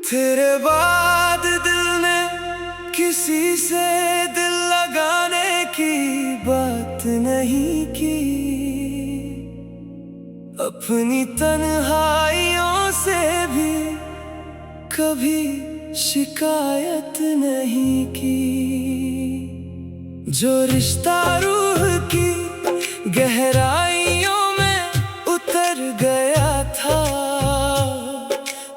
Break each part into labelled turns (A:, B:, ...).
A: तेरे बाद दिल ने किसी से दिल लगाने की बात नहीं की, अपनी तन्हाइयों से भी कभी शिकायत नहीं की। जो रिश्ता रूह की गहराइयों में उतर गया था,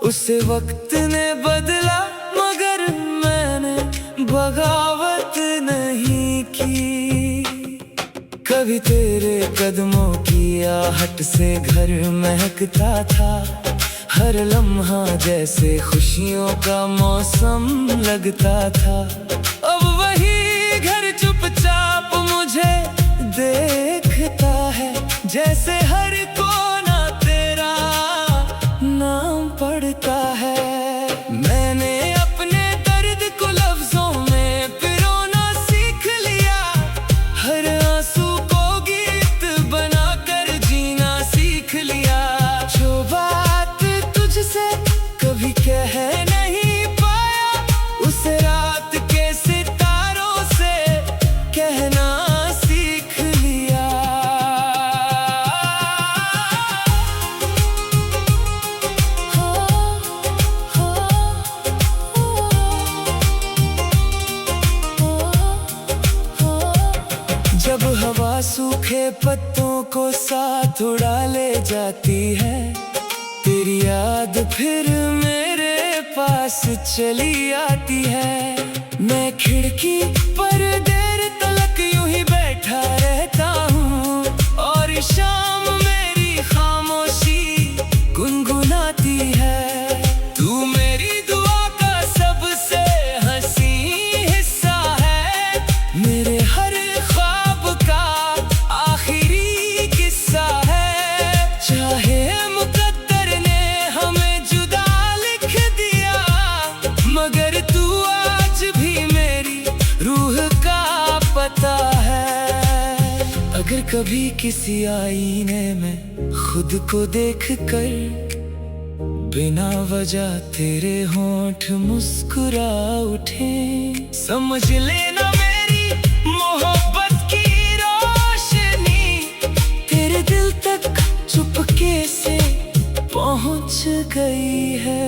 A: उसे वक्त ने बदला मगर मैंने बगावत नहीं की। कभी तेरे कदमों की आहट से घर महकता था, हर लम्हा जैसे खुशियों का मौसम लगता था। अब वही घर चुपचाप मुझे देखता है, जैसे हर कोना तेरा नाम पढ़ता है। मैंने अपने दर्द को लफ्जों में पिरोना सीख लिया, हर आंसू को गीत बनाकर जीना सीख लिया। जो बात तुझसे कभी कह नहीं पाया, उसे रात के सितारों से कहना सीख लिया। जब हवा सूखे पत्तों को साथ उड़ा ले जाती है, तेरी याद फिर मेरे पास चली आती है। मैं खिड़की पर देर तलक यूं ही बैठा रहता हूँ, और शाम मेरी खामोशी गुनगुनाती है। तू मेरी दुआ का सबसे हंसी हिस्सा है, मेरे हर ख्वाब का आखिरी किस्सा है। चाहे मुकद्दर ने हमें जुदा लिख दिया, मगर तू आज भी मेरी रूह का पता है। अगर कभी किसी आईने में खुद को देख कर बिना वजह तेरे होंठ मुस्कुरा उठे, समझ लेना मेरी मोहब्बत की रोशनी तेरे दिल तक चुपके से पहुंच गई है।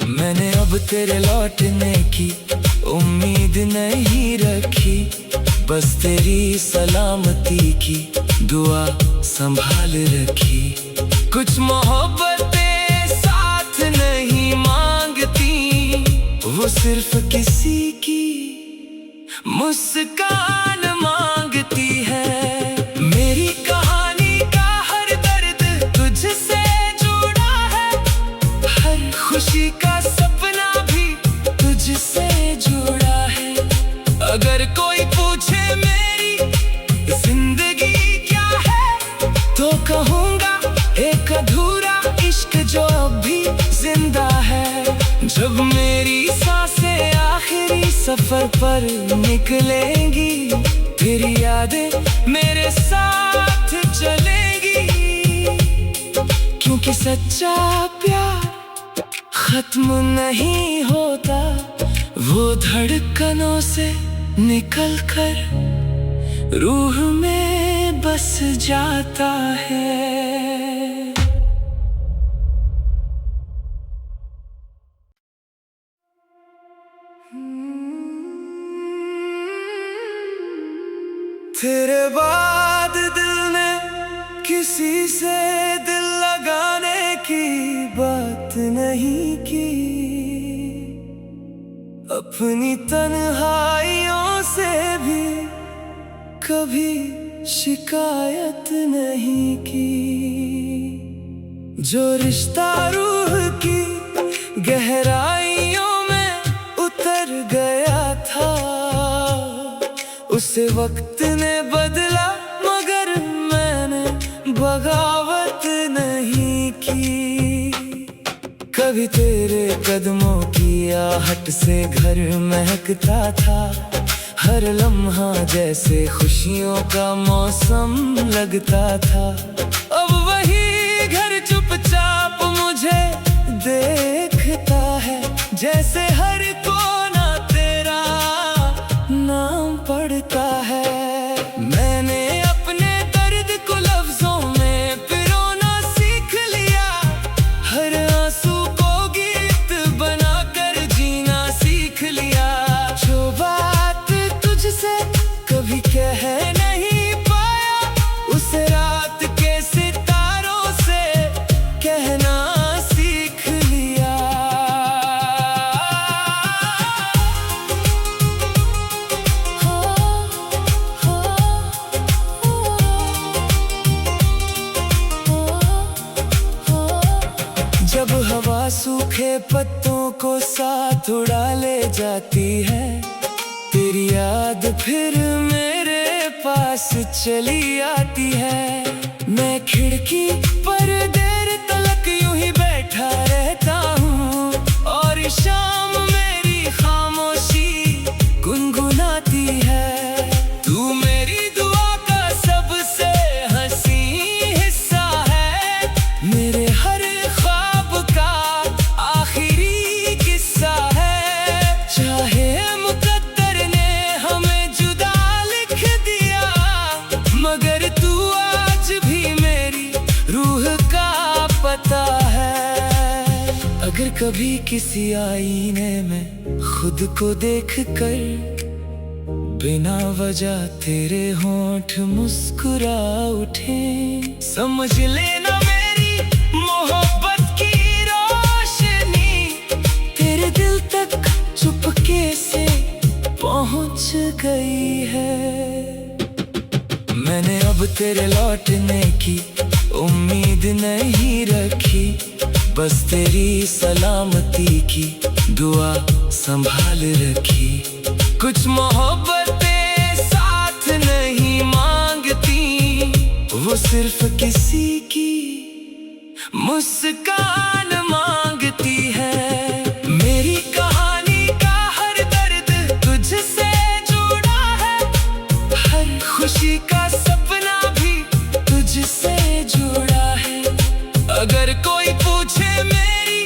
A: मैंने अब तेरे लौटने की उम्मीद नहीं रखी, बस तेरी सलामती की दुआ संभाल रखी। कुछ मोहब्बतें साथ नहीं मांगती, वो सिर्फ किसी की मुस्कान मांगती है। मेरी कहानी का हर दर्द तुझसे जुड़ा है, हर खुशी का सपना भी तुझसे जुड़ा है। अगर कोई पूछे मेरी जिंदगी क्या है, तो कहूँगा एक अधूरा इश्क जो अब भी जिंदा है। जब मेरी सांसें आखिरी सफर पर निकलेंगी, तेरी यादें मेरे साथ चलेंगी, क्योंकि सच्चा प्यार खत्म नहीं होता, वो धड़कनों से निकल कर रूह में बस जाता है। तेरे बाद दिल ने किसी से दिल लगाने की बात नहीं की, अपनी तन्हाइयों से भी कभी शिकायत नहीं की। जो रिश्ता रूह की गहराइयों में उतर गया था, उसे वक्त ने बदला मगर मैंने बगावत नहीं की। कभी तेरे कदमों की आहट से घर महकता था, हर लम्हा जैसे खुशियों का मौसम लगता था। अब वही घर चुपचाप मुझे देख जैसे हर कोना तेरा नाम पड़ता है। मैंने अपने दर्द को लफ्जों में पिरोना सीख लिया, हर आंसू को गीत बनाकर जीना सीख लिया। जो बात तुझसे कभी कह नहीं पाया, उसे रात के सितारों से कहना सीख लिया। जब हवा सूखे पत्तों को साथ उड़ा ले जाती है, तेरी याद फिर मेरे पास चली आती है। मैं खिड़की पर देर तलक यूं ही बैठा रहता हूँ, और शाम मेरी खामोशी गुनगुनाती है। तू मेरी दुआ का सबसे हंसी हिस्सा है, मेरे हर ख्वाब का आखिरी किस्सा है। चाहे मुकद्दर ने हमें जुदा लिख दिया, मगर तू आज भी मेरी रूह का पता है। अगर कभी किसी आईने में खुद को देख कर बिना वजह तेरे होंठ मुस्कुरा उठे, समझ लेना मेरी मोहब्बत की रोशनी तेरे दिल तक चुपके से पहुंच गई है। मैंने अब तेरे लौटने की उम्मीद नहीं रखी, बस तेरी सलामती की दुआ संभाल रखी। कुछ मोहब्बतें साथ नहीं मांगती, वो सिर्फ किसी की मुस्कान मांगती है। मेरी कहानी का हर दर्द तुझसे जुड़ा है, हर खुशी का सपना भी तुझसे जुड़ा है। अगर कोई पूछे मेरी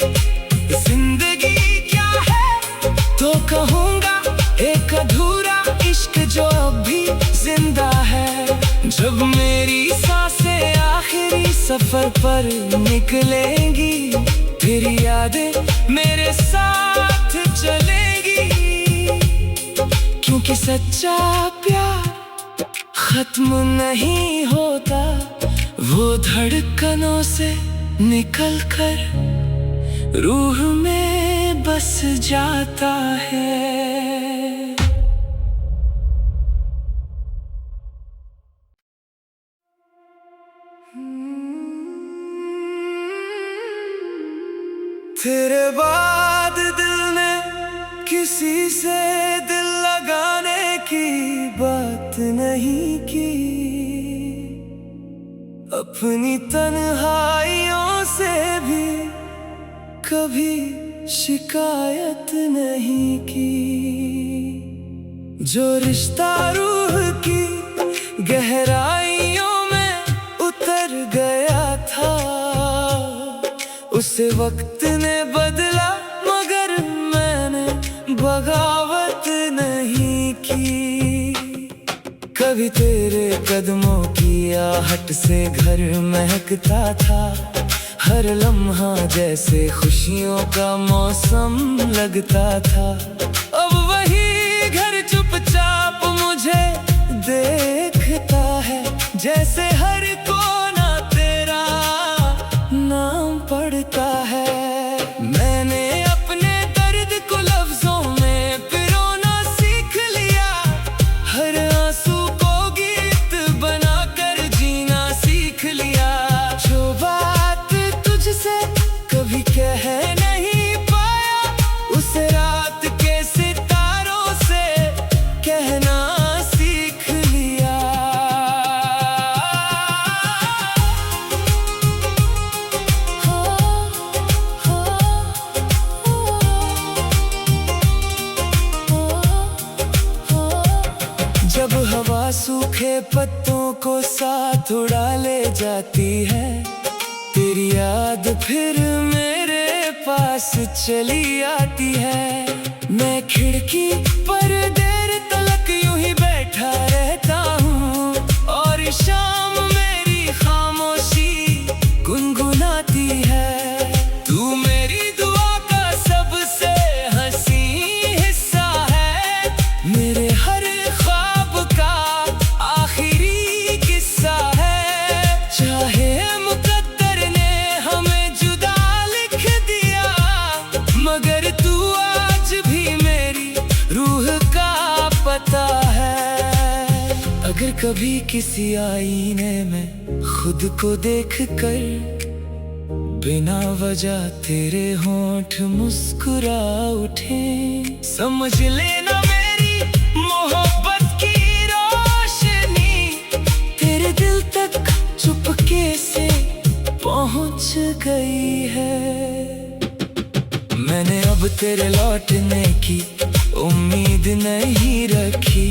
A: जिंदगी क्या है, तो कहूँगा एक अधूरा इश्क जो अब भी जिंदा है। जब मेरी सांसें आखिरी सफर पर निकलेंगी, तेरी यादें मेरे साथ चलेंगी। क्योंकि सच्चा प्यार खत्म नहीं होता, वो धड़कनों से निकल कर रूह में बस जाता है। तेरे बाद दिल ने किसी से दिल लगाने की बात नहीं की, अपनी तन्हाइयों से भी कभी शिकायत नहीं की। जो रिश्ता रूह की गहराइयों में उतर गया था, उसे वक्त ने बदला, मगर मैंने बगावत नहीं की। कभी तेरे कदमों की आहट से घर महकता था, हर लम्हा जैसे खुशियों का मौसम लगता था। अब वही घर चुपचाप मुझे देखता है, जैसे हर कोना तेरा नाम पड़ता है। मैंने अपने दर्द को लफ्जों में पिरोना सीख लिया, हर आंसू को गीत बनाकर जीना सीख लिया। जो बात तुझसे कभी कह नहीं पाया, उसे रात के सितारों से कहना सीख लिया। जब हवा सूखे पत्तों को साथ उड़ा ले जाती है, तेरी याद फिर मेरे पास चली आती है। मैं खिड़की पर देर तलक यूं ही बैठा रहता हूँ और शाम मेरी खामोशी गुनगुनाती है। तू मेरी दुआ का सबसे हंसी हिस्सा है, मेरे हर ख्वाब का आखिरी किस्सा है। चाहे मुकद्दर ने हमें जुदा लिख दिया, मगर तू आज भी मेरी रूह का पता है। अगर कभी किसी आईने में खुद को देख कर बिना वजह तेरे होंठ मुस्कुरा उठे, समझ लेना मेरी मोहब्बत की रोशनी तेरे दिल तक चुपके से पहुंच गई है। मैंने अब तेरे लौटने की उम्मीद नहीं रखी,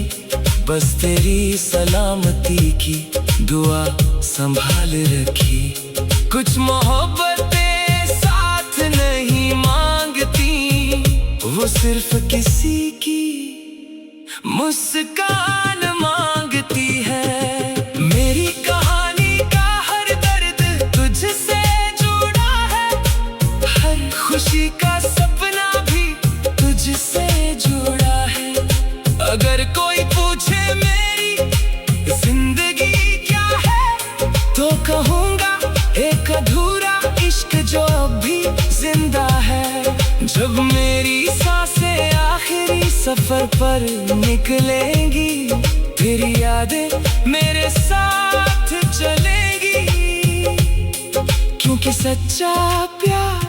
A: बस तेरी सलामती की दुआ संभाल रखी। कुछ मोहब्बतें साथ नहीं मांगती, वो सिर्फ किसी की मुस्कान मांगती है। मेरी कहानी का हर दर्द तुझसे जुड़ा है, हर खुशी का सपना भी तुझसे जुड़ा है। अगर कोई पूछे मेरी जिंदगी क्या है, तो कहूँगा एक अधूरा इश्क जो अब भी जिंदा है। जब मेरी सांसें आखिरी सफर पर निकलेंगी, तेरी यादें मेरे साथ चलेंगी, क्योंकि सच्चा प्यार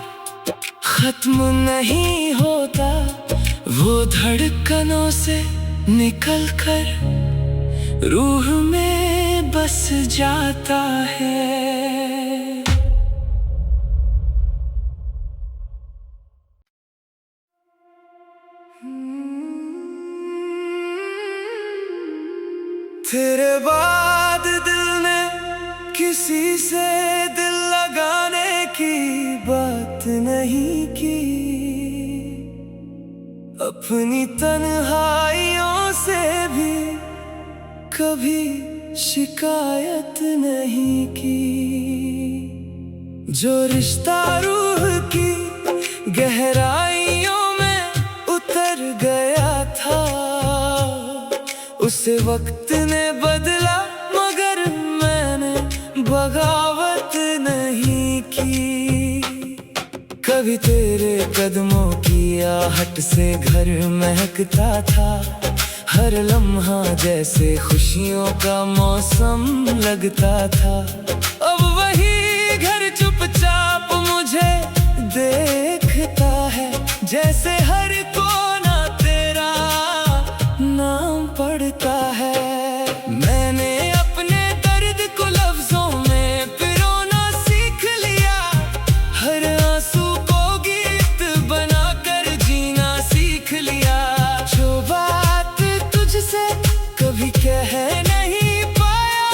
A: खत्म नहीं होता, वो धड़कनों से निकल कर रूह में बस जाता है। तेरे बाद दिल ने किसी से दिल लगाने की बात नहीं की, अपनी तन्हाइयों से भी कभी शिकायत नहीं की। जो रिश्ता रूह की गहराइयों में उतर गया था, उसे वक्त ने बदला, मगर मैंने बगावत नहीं की। कभी तेरे कदमों की आहट से घर महकता था, हर लम्हा जैसे खुशियों का मौसम लगता था। अब वही घर चुपचाप मुझे देखता है, जैसे हर कोना तेरा नाम पड़ता है। मैंने अपने दर्द को लफ्जों में पिरोना सीख लिया, हर आंसू को गीत बनाकर जीना सीख लिया। जो बात तुझसे कभी कह नहीं पाया,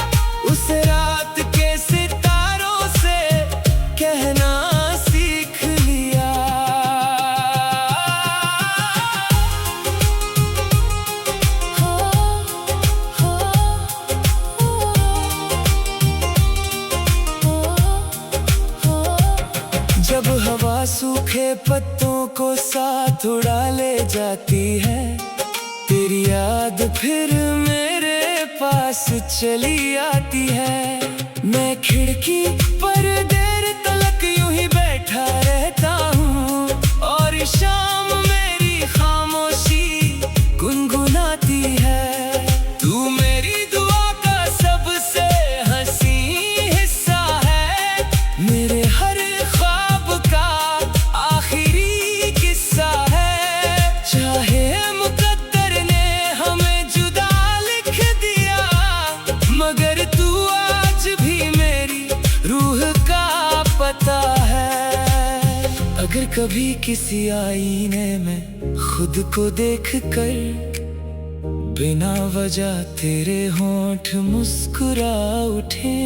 A: उसे रात के सितारों से कहना सीख लिया। जब हवा सूखे पत्तों को साथ उड़ा ले जाती है, तेरी याद फिर मेरे पास चली आती है। मैं खिड़की पर देर तलक यूं ही बैठा रहता हूँ और शाम मेरी खामोशी गुनगुनाती है। तू मेरी दुआ का सबसे हंसी हिस्सा है, मेरे हर ख्वाब का आखिरी किस्सा है। चाहे मुकद्दर ने हमें जुदा लिख दिया, मगर तू आज भी मेरी रूह का पता है। अगर कभी किसी आईने में खुद को देख कर बिना वजह तेरे होंठ मुस्कुरा उठे,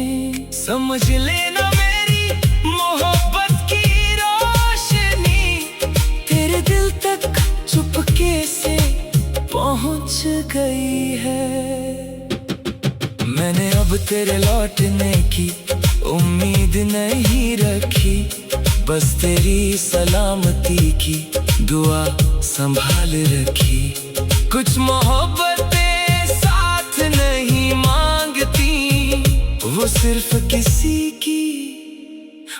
A: समझ लेना मेरी मोहब्बत की रोशनी चुपके से पहुंच गई है। मैंने अब तेरे लौटने की उम्मीद नहीं रखी, बस तेरी सलामती की दुआ संभाल रखी। कुछ मोहब्बतें साथ नहीं मांगती, वो सिर्फ किसी की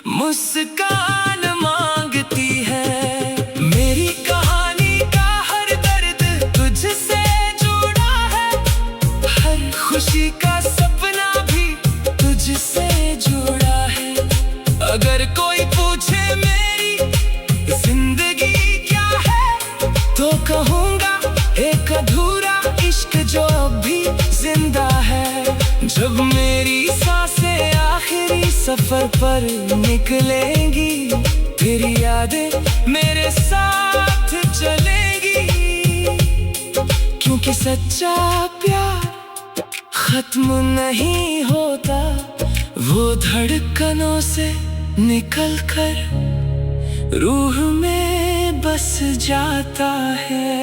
A: मुस्कान मांगती है। मेरी कहानी का हर दर्द तुझसे जुड़ा है, हर खुशी का सपना भी तुझसे जुड़ा है। अगर कोई पूछे मेरी जिंदगी क्या है, तो कहूँगा एक अधूरा इश्क जो अब भी जिंदा है। जब मेरी सांसें आखिरी सफर पर निकलेंगी, तेरी यादें मेरे साथ चलेंगी, क्योंकि सच्चा प्यार खत्म नहीं होता, वो धड़कनों से निकल कर रूह में बस जाता है।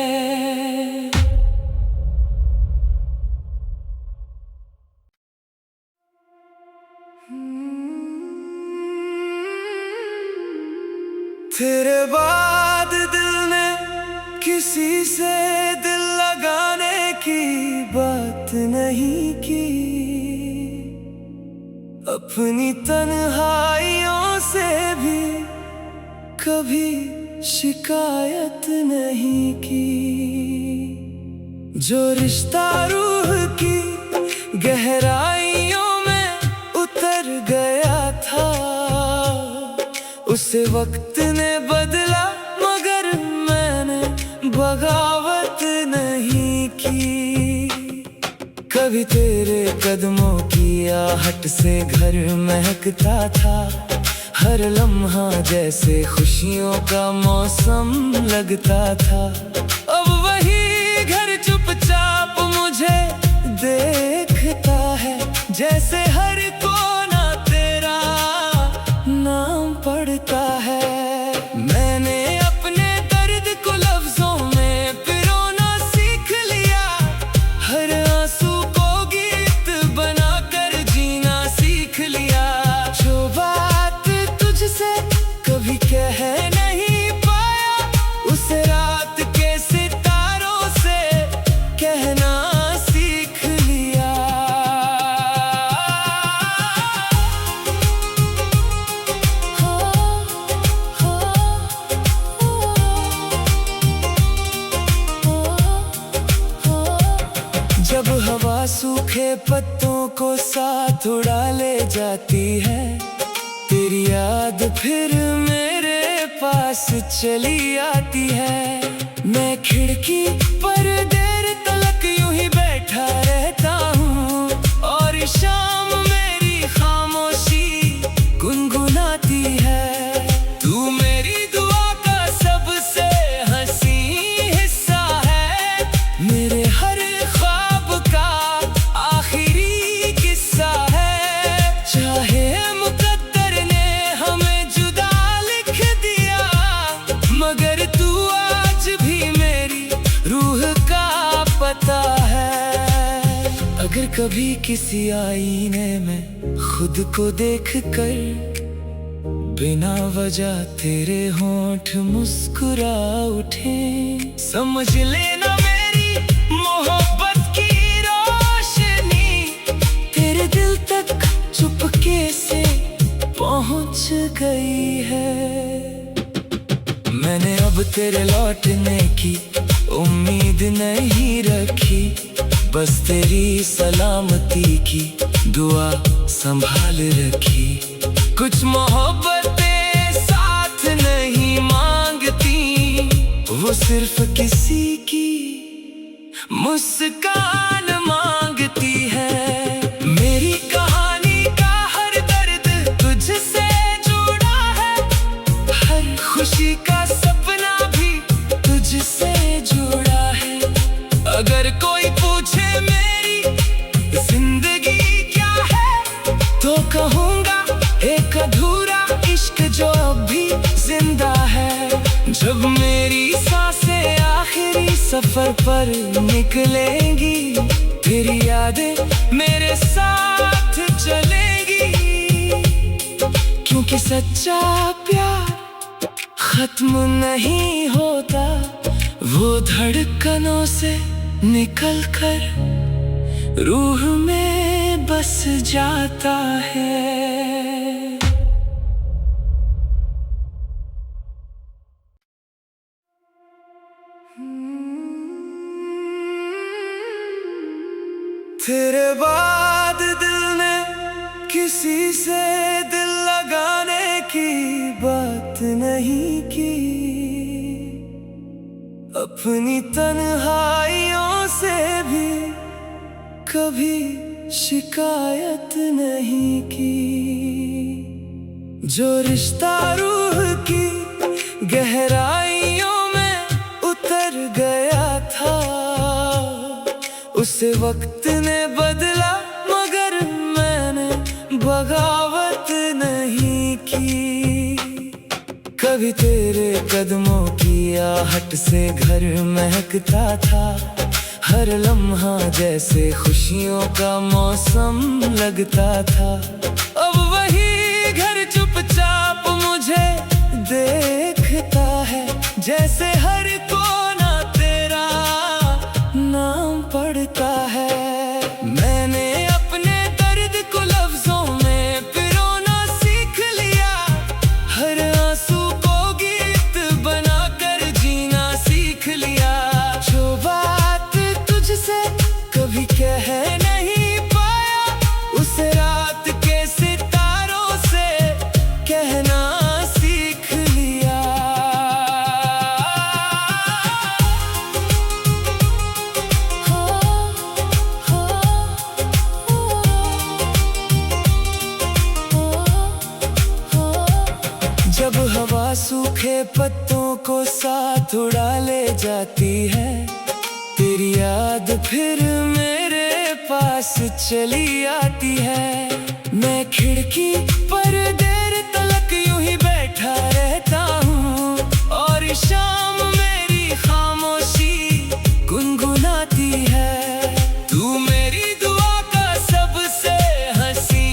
A: तेरे बाद दिल ने किसी से दिल लगाने की बात नहीं की, अपनी तन्हाइयों से भी कभी शिकायत नहीं की। जो रिश्ता रूह की गहराइयों में उतर गया था, उसे वक्त ने बदला, मगर मैंने बगावत नहीं की। कभी तेरे कदमों की आहट से घर महकता था, हर लम्हा जैसे खुशियों का मौसम लगता था। अब वही घर चुपचाप मुझे देखता है, जैसे हर कोना तेरा नाम पड़ता है। मैंने अपने दर्द को लफ्जों में पिरोना सीख लिया, हर आंसू को गीत बनाकर जीना सीख लिया। जो बात तुझसे कभी कह नहीं पाया, उसे रात के सितारों से कहना सीख लिया। जब हवा सूखे पत्तों को साथ उड़ा ले जाती है, तेरी याद फिर मेरे पास चली आती है। मैं खिड़की पर देर तलक यूं ही बैठा रहता हूँ, और शाम मेरी खामोशी गुनगुनाती है। तू मेरी दुआ का सबसे हंसी हिस्सा है, मेरे हर ख्वाब का आखिरी किस्सा है। चाहे मुकद्दर ने हमें जुदा लिख दिया, मगर तू आज भी मेरी रूह का पता है। अगर कभी किसी आईने में खुद को देख कर बिना वजह तेरे होंठ मुस्कुरा उठे, समझ लेना मेरी मोहब्बत की रोशनी तेरे दिल तक चुपके से पहुंच गई है। मैंने अब तेरे लौटने की उम्मीद नहीं रखी, बस तेरी सलामती की दुआ संभाल रखी। कुछ मोहब्बतें साथ नहीं मांगती, वो सिर्फ किसी की मुस्कान मांगती है। मेरी कहानी का हर दर्द तुझसे जुड़ा है, हर खुशी का सपना भी तुझसे जुड़ा है। अगर कोई पूछे मेरी जिंदगी क्या है, तो कहूँगा एक अधूरा इश्क जो अब भी जिंदा है। जब मेरी सांसें आखिरी सफर पर निकलेंगी, फिर यादें मेरे साथ चलेंगी। क्योंकि सच्चा प्यार खत्म नहीं होता, वो धड़कनों से निकल कर रूह में बस जाता है। तेरे बाद दिल ने किसी से दिल लगाने की बात नहीं की, अपनी तन्हाइयों से भी कभी शिकायत नहीं की। जो रिश्ता रूह की गहराइयों में उतर गया था, उसे वक्त ने बदला, मगर मैंने बगावत नहीं की। कभी तेरे कदमों की आहट से घर महकता था, हर लम्हा जैसे खुशियों का मौसम लगता था। अब वही घर चुपचाप मुझे देखता है, जैसे हर कोना तेरा नाम पड़ता है। मैंने अपने दर्द को लफ्जों में पिरोना सीख लिया, हर आंसू को गीत बनाकर जीना सीख लिया। जो बात तुझसे कभी कह नहीं पाया, उसे रात के सितारों से कहना सीख लिया। जब हवा सूखे पत्तों को साथ उड़ा ले जाती है, तेरी याद फिर मेरे पास चली आती है। मैं खिड़की पर देर तलक यूं ही बैठा रहता हूँ, और शाम मेरी खामोशी गुनगुनाती है। तू मेरी दुआ का सबसे हंसी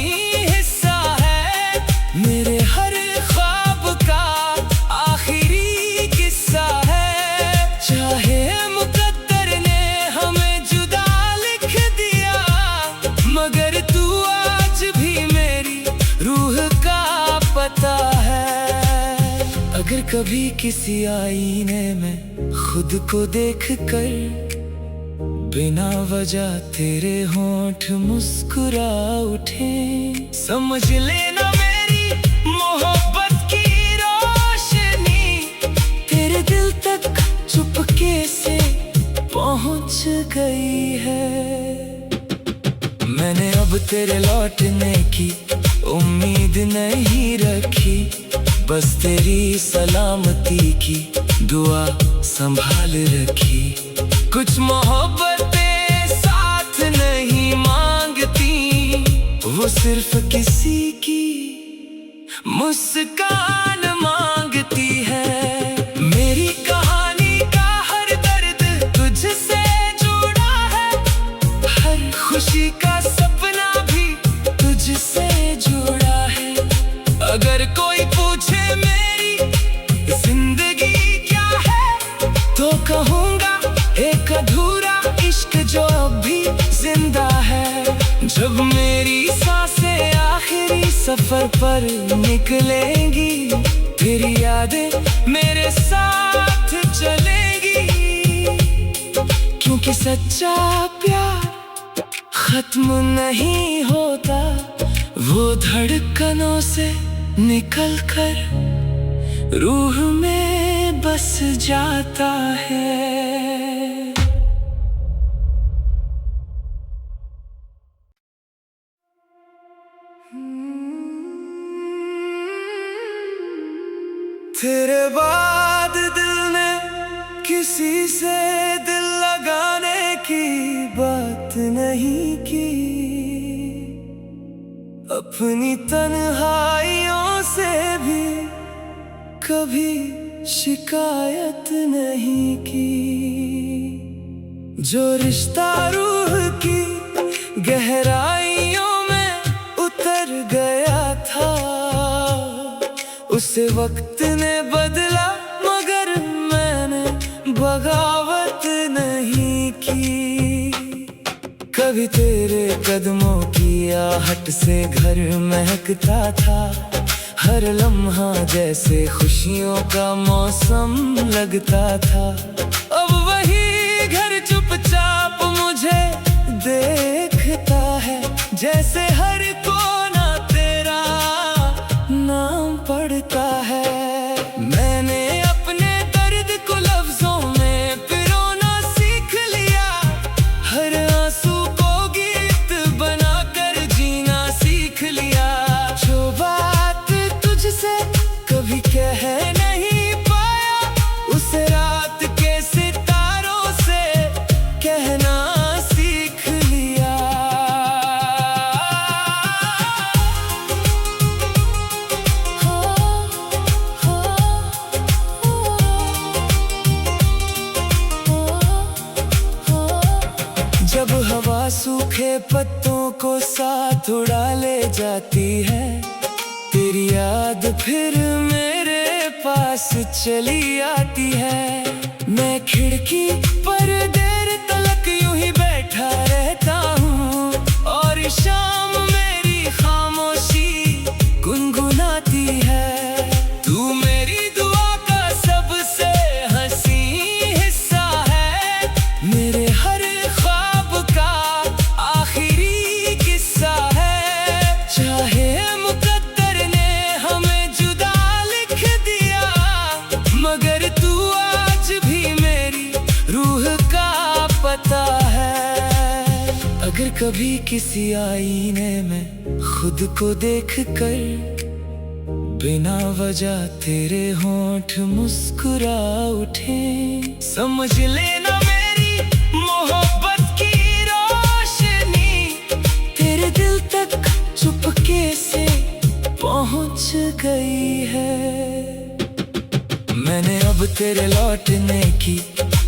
A: हिस्सा है, मेरे हर ख्वाब का आखिरी किस्सा है। चाहे मुकद्दर ने हमें जुदा लिख दिया, मगर तू आज भी मेरी रूह का पता है। अगर कभी किसी आईने में खुद को देख कर बिना वजह तेरे होंठ मुस्कुरा उठे, समझ लेना मेरी मोहब्बत की रोशनी तेरे दिल तक चुपके से पहुंच गई है। मैंने अब तेरे लौटने की उम्मीद नहीं रखी, बस तेरी सलामती की दुआ संभाल रखी। कुछ मोहब्बतें साथ नहीं मांगती, वो सिर्फ किसी की मुस्कान मांगती है। मेरी कहानी का हर दर्द तुझसे जुड़ा है, हर खुशी का सपना भी तुझसे जुड़ा है। अगर कोई पूछे मेरी जिंदगी क्या है, तो कहूँगा एक अधूरा इश्क जो अब भी जिंदा है। जब मेरी सांसें आखिरी सफर पर निकलेंगी, फिर यादें मेरे साथ चलेंगी। क्योंकि सच्चा प्यार खत्म नहीं होता, वो धड़कनों से निकल कर रूह में बस जाता है। तेरे बाद दिल ने किसी से दिल लगाने की बात नहीं की, अपनी तन्हाइयों से भी कभी शिकायत नहीं की। जो रिश्ता रूह की गहराइयों में उतर गया था, उसे वक्त ने बदला मगर मैंने बगावत नहीं की। कभी तेरे कदमों की आहट से घर महकता था, हर लम्हा जैसे खुशियों का मौसम लगता था। अब वही घर चुपचाप मुझे देखता है, जैसे हर कोना तेरा नाम पड़ता है। मैंने अपने दर्द को लफ्जों में पिरोना सीख लिया, हर आंसू को गीत बनाकर जीना सीख लिया। जो बात तुझसे कभी कह नहीं पाया, उसे रात के सितारों से कहना सीख लिया। जब हवा सूखे पत्तों को साथ उड़ा ले जाती है, तेरी याद फिर मेरे पास चली आती है। मैं खिड़की पर देर तलक यूं ही बैठा रहता हूँ, और शाम मेरी खामोशी गुनगुनाती है। तू मेरी दुआ का सबसे हंसी हिस्सा है, मेरे हर ख्वाब का आखिरी किस्सा है। चाहे मुकद्दर ने हमें जुदा लिख दिया, मगर तू आज भी मेरी रूह का पता है। अगर कभी किसी आईने में खुद को देख कर बिना वजह तेरे होंठ मुस्कुरा उठे, समझ लेना मेरी मोहब्बत की रोशनी तेरे दिल तक चुपके से पहुंच गई है। मैंने अब तेरे लौटने की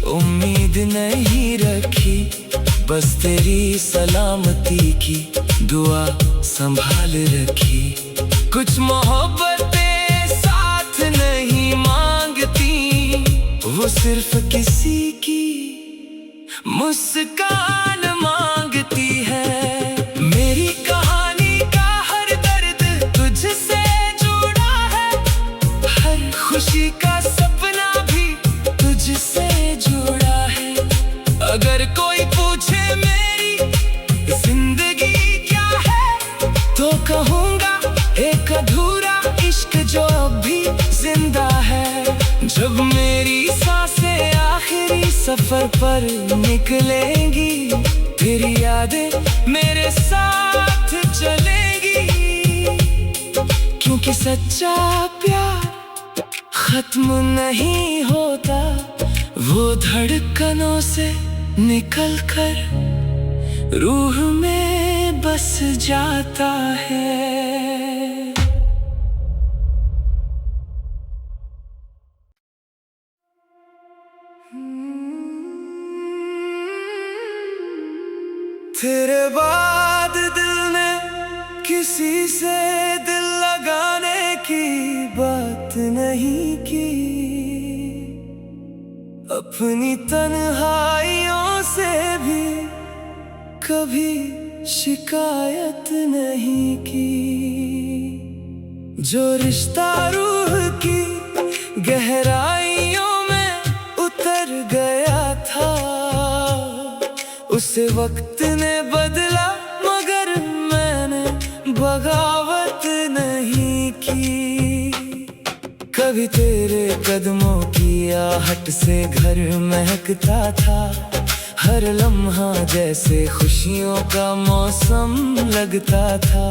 A: उम्मीद नहीं रखी, बस तेरी सलामती की दुआ संभाल रखी। कुछ मोहब्बतें साथ नहीं मांगती, वो सिर्फ किसी की मुस्कान मांगती है। मेरी कहानी का हर दर्द तुझसे जुड़ा है, हर खुशी का सपना भी तुझसे जुड़ा है। अगर कोई पूछे मेरी जिंदगी क्या है, तो कहूँगा एक अधूरा इश्क जो अब भी जिंदा है। जब मेरी सांसें आखिरी सफर पर निकलेंगी, तेरी यादें मेरे साथ चलेंगी। क्योंकि सच्चा प्यार खत्म नहीं होता, वो धड़कनों से निकल कर रूह में बस जाता है। तेरे बाद दिल ने किसी से दिल लगाने की बात नहीं की, अपनी तन्हाइयों से भी कभी शिकायत नहीं की। जो रिश्ता रूह की गहराइयों में उतर गया था, उसे वक्त ने बदला मगर मैंने बगावत नहीं की। कभी तेरे कदमों की आहट से घर महकता था, हर लम्हा जैसे खुशियों का मौसम लगता था।